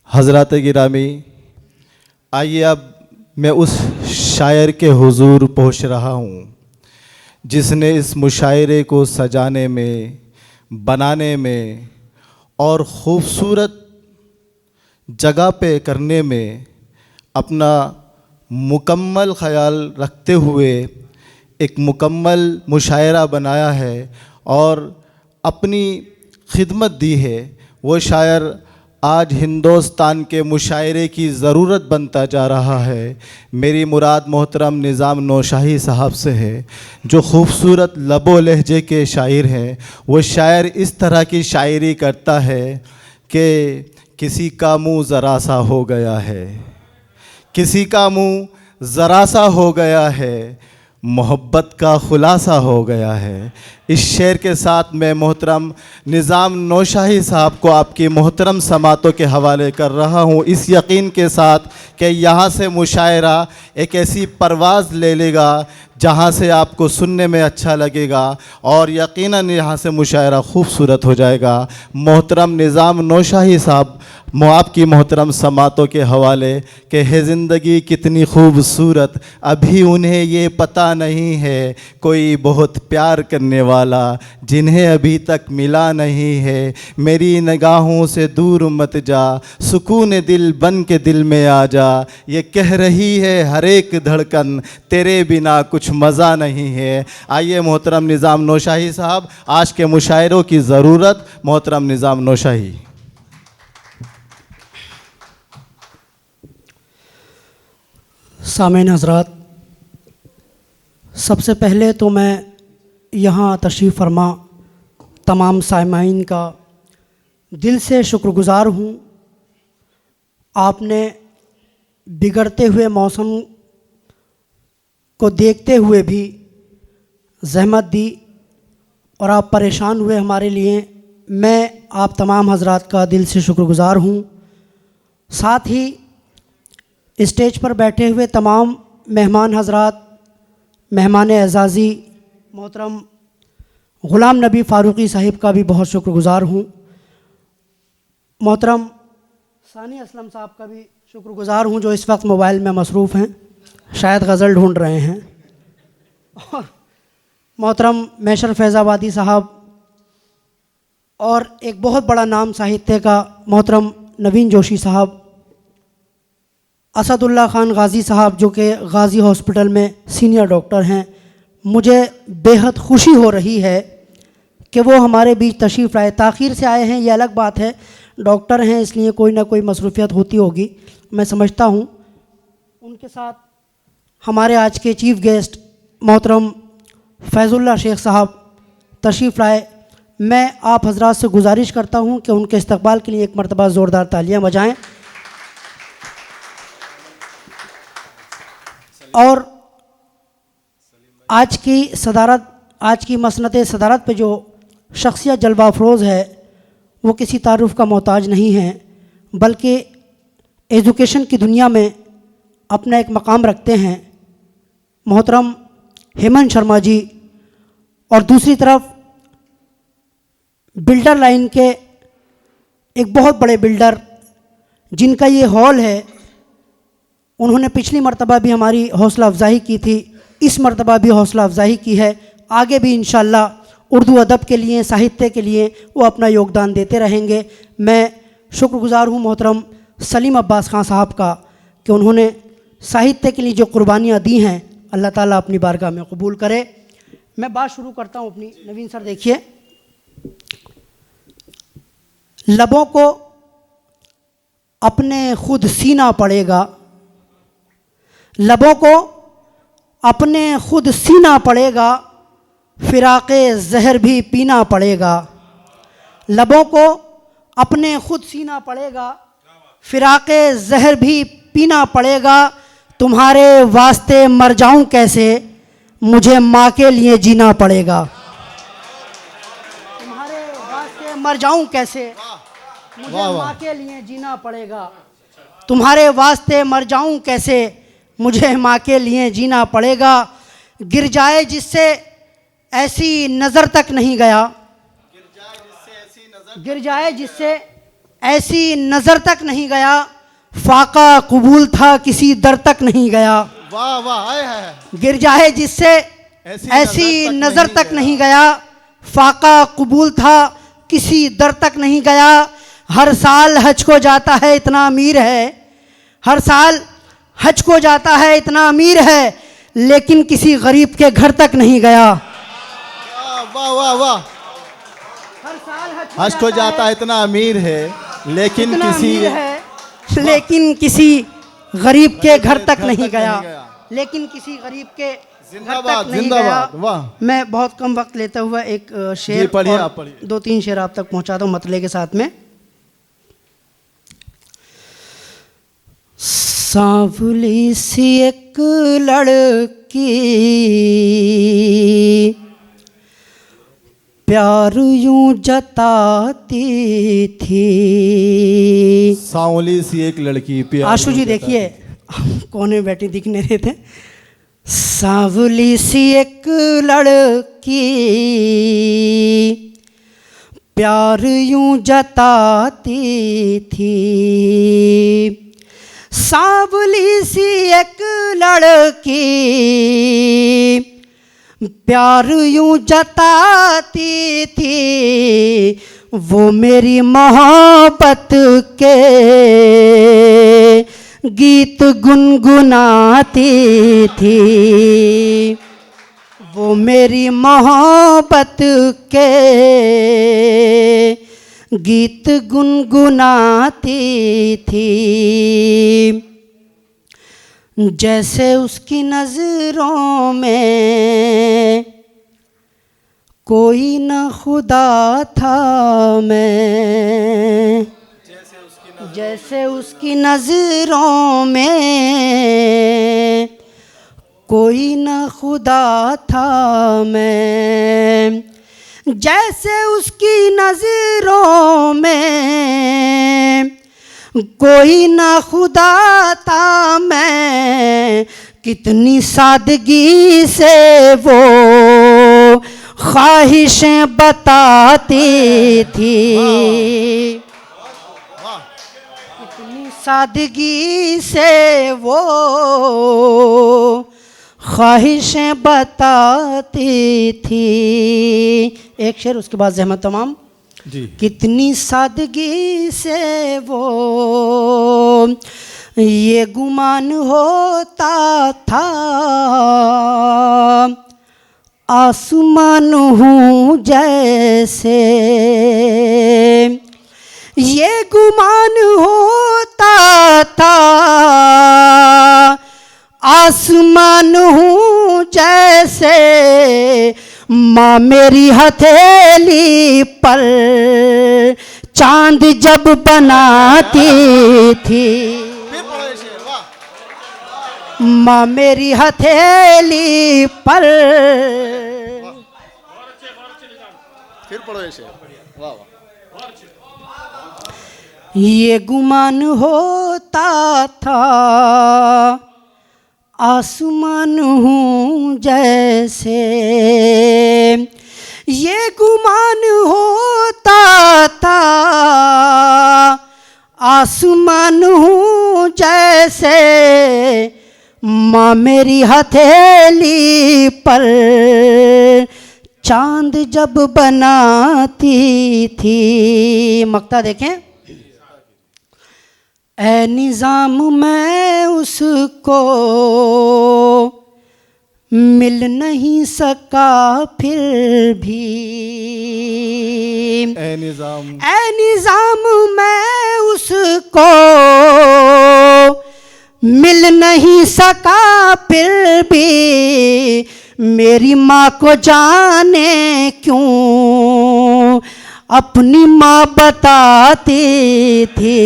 हज़रात गिरामी, आइए अब मैं उस शायर के हुजूर पहुँच रहा हूँ जिसने इस मुशायरे को सजाने में, बनाने में और ख़ूबसूरत जगह पे करने में अपना मुकम्मल ख़याल रखते हुए एक मुकम्मल मुशायरा बनाया है और अपनी खिदमत दी है। वो शायर आज हिंदुस्तान के मुशायरे की ज़रूरत बनता जा रहा है। मेरी मुराद मोहतरम निज़ाम नौशाही साहब से है, जो ख़ूबसूरत लबो लहजे के शायर हैं। वो शायर इस तरह की शायरी करता है कि किसी का मुँह ज़रा सा हो गया है, किसी का मुँह ज़रा सा हो गया है, मोहब्बत का खुलासा हो गया है। इस शेर के साथ मैं मोहतरम निज़ाम नौशाही साहब को आपकी मोहतरम समातों के हवाले कर रहा हूँ, इस यकीन के साथ कि यहाँ से मुशायरा एक ऐसी परवाज़ ले लेगा जहाँ से आपको सुनने में अच्छा लगेगा और यकीनन यहाँ से मुशायरा खूबसूरत हो जाएगा। मोहतरम निज़ाम नौशाही साहब आपकी मोहतरम समातों के हवाले कि है ज़िंदगी कितनी खूबसूरत, अभी उन्हें ये पता नहीं है कोई बहुत प्यार करने वाला जिन्हें अभी तक मिला नहीं है। मेरी निगाहों से दूर मत जा, सुकून दिल बन के दिल में आ जा, ये कह रही है हर एक धड़कन तेरे बिना कुछ मज़ा नहीं है। आइए मोहतरम निज़ाम नौशाही साहब, आज के मुशायरों की ज़रूरत मोहतरम निज़ाम नौशाही। सामीन हज़रात, सबसे पहले तो मैं यहाँ तशरीफ़ फरमा तमाम सामाईन का दिल से शुक्रगुज़ार हूँ। आपने बिगड़ते हुए मौसम को देखते हुए भी ज़हमत दी और आप परेशान हुए हमारे लिए। मैं आप तमाम हज़रात का दिल से शुक्रगुज़ार हूँ। साथ ही स्टेज पर बैठे हुए तमाम मेहमान हज़रात, मेहमान एज़ाज़ी मोहतरम ग़ुलाम नबी फ़ारूक़ी साहिब का भी बहुत शुक्रगुज़ार हूँ। मोहतरम सानी असलम साहब का भी शुक्रगुज़ार हूँ जो इस वक्त मोबाइल में मसरूफ़ हैं, शायद गज़ल ढूंढ रहे हैं। और मोहतरम मैशर फैज़ाबादी साहब और एक बहुत बड़ा नाम साहित्य का मोहतरम नवीन जोशी साहब, असदुल्ला ख़ान गाज़ी साहब जो कि गाज़ी हॉस्पिटल में सीनियर डॉक्टर हैं। मुझे बेहद खुशी हो रही है कि वो हमारे बीच तशरीफ़ लाए। ताख़ीर से आए हैं ये अलग बात है, डॉक्टर हैं इसलिए कोई ना कोई मसरूफ़ियत होती होगी, मैं समझता हूँ। उनके साथ हमारे आज के चीफ़ गेस्ट मोहतरम फैज़ुल्लाह शेख साहब तशरीफ़ लाए। मैं आप हज़रात से गुजारिश करता हूँ कि उनके इस्तक़बाल के लिए एक मरतबा ज़ोरदार तालियाँ बजाएँ। और आज की सदारत, आज की मसनत सदारत पे जो शख्सियत जलवा अफरोज़ है वो किसी तारुफ़ का मोहताज नहीं है, बल्कि एजुकेशन की दुनिया में अपना एक मकाम रखते हैं मोहतरम हेमंत शर्मा जी। और दूसरी तरफ बिल्डर लाइन के एक बहुत बड़े बिल्डर जिनका ये हॉल है, उन्होंने पिछली मर्तबा भी हमारी हौसला अफजाई की थी, इस मर्तबा भी हौसला अफजाई की है। आगे भी इंशाअल्लाह उर्दू अदब के लिए, साहित्य के लिए वो अपना योगदान देते रहेंगे। मैं शुक्रगुज़ार हूँ मोहतरम सलीम अब्बास खान साहब का कि उन्होंने साहित्य के लिए जो कुर्बानियाँ दी हैं अल्लाह ताला अपनी बारगाह में कबूल करे। मैं बात शुरू करता हूँ अपनी। नवीन सर देखिए, लबों को अपने खुद सीना पड़ेगा, लबों को अपने खुद सीना पड़ेगा, फिराक़े ज़हर भी पीना पड़ेगा। लबों को अपने खुद सीना पड़ेगा, फिराक़े ज़हर भी पीना पड़ेगा। तुम्हारे वास्ते मर जाऊं कैसे, मुझे माँ के लिए जीना पड़ेगा। तुम्हारे वास्ते मर जाऊं कैसे, मुझे माँ के लिए जीना पड़ेगा। तुम्हारे वास्ते मर जाऊं कैसे, मुझे माँ के लिए जीना पड़ेगा। गिर जाए जिससे ऐसी नज़र तक नहीं गया, गिर जाए जिससे ऐसी नज़र तक नहीं गया, फाका कबूल था किसी दर तक नहीं गया। वाह वाह, आए है। गिर जाए जिससे ऐसी नज़र तक नहीं गया, फाका कबूल था किसी दर तक नहीं गया। हर साल हज को जाता है इतना अमीर है, हर साल हज को जाता है इतना अमीर है, लेकिन किसी गरीब के घर तक नहीं गया। वाह वाह वाह। हर साल हज को जाता है इतना अमीर है, लेकिन इतना किसी अमीर है, लेकिन किसी गरीब के घर तक नहीं गया, लेकिन किसी गरीब के घर जिंदाबाद तक नहीं जिंदाबाद। गया। वाह। मैं बहुत कम वक्त लेता हुआ एक शेर पढ़िए, और आप पढ़िए। 2-3 शेर आप तक पहुंचाता हूँ मतले के साथ में। सांवली सी एक लड़की प्यार यूं जताती थी। सांवली सी एक लड़की प्यार। आशु जी देखिए कोने में बैठी दिख नहीं रहे थे। सांवली सी एक लड़की प्यार यूं जताती थी। सांवली सी एक लड़की प्यार यूं जताती थी, वो मेरी मोहब्बत के गीत गुनगुनाती थी। वो मेरी मोहब्बत के गीत गुनगुनाती थी। जैसे उसकी नज़रों में कोई न खुदा था मैं, जैसे उसकी नज़रों में कोई न खुदा था मैं, जैसे उसकी नज़रों में कोई न खुदा था मैं। कितनी सादगी से वो ख्वाहिशें बताती थी, कितनी सादगी से वो ख्वाहिशें बताती थी। एक शेर उसके बाद ज़हमत तमाम जी। कितनी सादगी से वो ये गुमान होता था, आसमान हूँ जैसे। ये गुमान होता था, आसमान हूँ जैसे। माँ मेरी हथेली पर चांद जब बनाती थी, माँ मेरी हथेली पर। फिर पढ़ो ऐसे। वाह वाह। ये गुमान होता था, आसमान हूँ जैसे। ये गुमान होता था, आसमान हूँ जैसे। माँ मेरी हथेली पर चांद जब बनाती थी। मक्ता देखें। ऐ निज़ाम मैं उसको मिल नहीं सका फिर भी। ऐ निज़ाम, ऐ निज़ाम मैं उसको मिल नहीं सका फिर भी। मेरी माँ को जाने क्यों अपनी माँ बताती थी।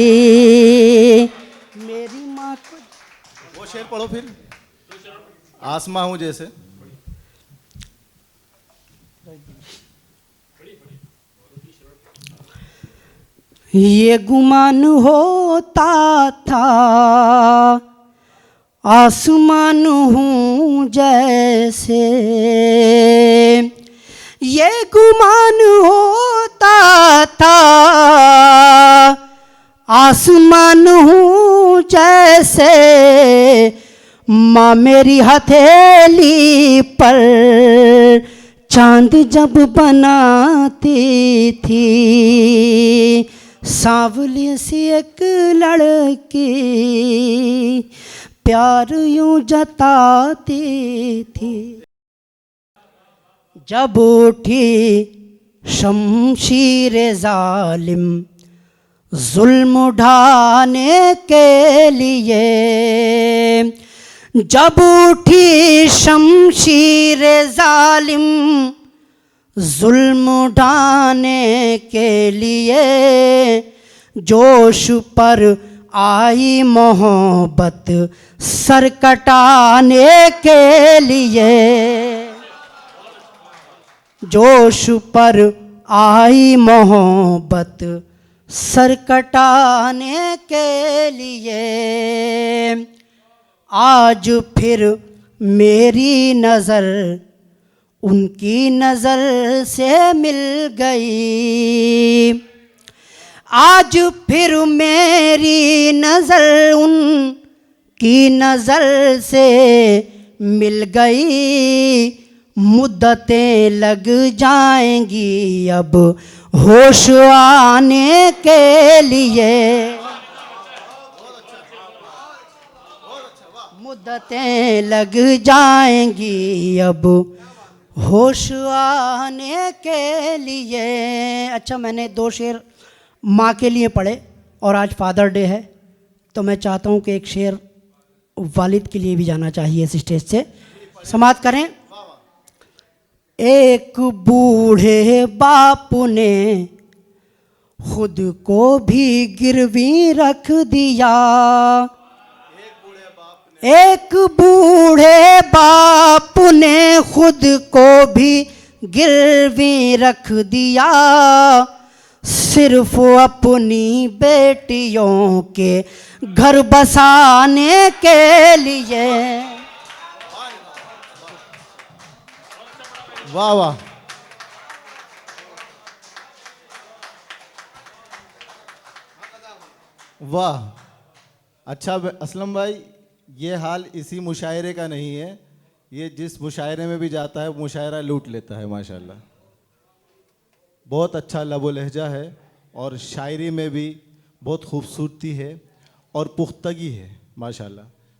मेरी माँ को। वो शेर पढ़ो फिर। आसमां हूँ जैसे। ये गुमान होता था, आसमान हूँ जैसे। ये गुमान होता था, आसमान हूँ जैसे माँ मेरी हथेली पर चांद जब बनाती थी, सांवली सी एक लड़की प्यार यूं जताती थी। जब उठी शमशीर जालिम जुल्म उठाने के लिए, जब उठी शमशीर जालिम जुल्म उठाने के लिए, जोश पर आई मोहब्बत सर कटाने के लिए, जोश पर आई मोहब्बत सर कटाने के लिए। आज फिर मेरी नज़र उनकी नज़र से मिल गई, आज फिर मेरी नज़र उनकी नज़र से मिल गई। मुद्दतें लग जाएंगी अब होश आने के लिए, मुद्दतें लग जाएंगी अब होश आने के लिए। अच्छा, मैंने 2 शेर माँ के लिए पढ़े और आज फादर डे है, तो मैं चाहता हूँ कि एक शेर वालिद के लिए भी जाना चाहिए इस स्टेज से। समाप्त करें। एक बूढ़े बाप ने खुद को भी गिरवी रख दिया, एक बूढ़े बाप ने खुद को भी गिरवी रख दिया, सिर्फ अपनी बेटियों के घर बसाने के लिए। वाह वाह, वाह। अच्छा असलम भाई, ये हाल इसी मुशायरे का नहीं है, ये जिस मुशायरे में भी जाता है मुशायरा लूट लेता है माशाल्लाह। बहुत अच्छा लबो लहजा है और शायरी में भी बहुत खूबसूरती है और पुख्तगी है माशाल्लाह।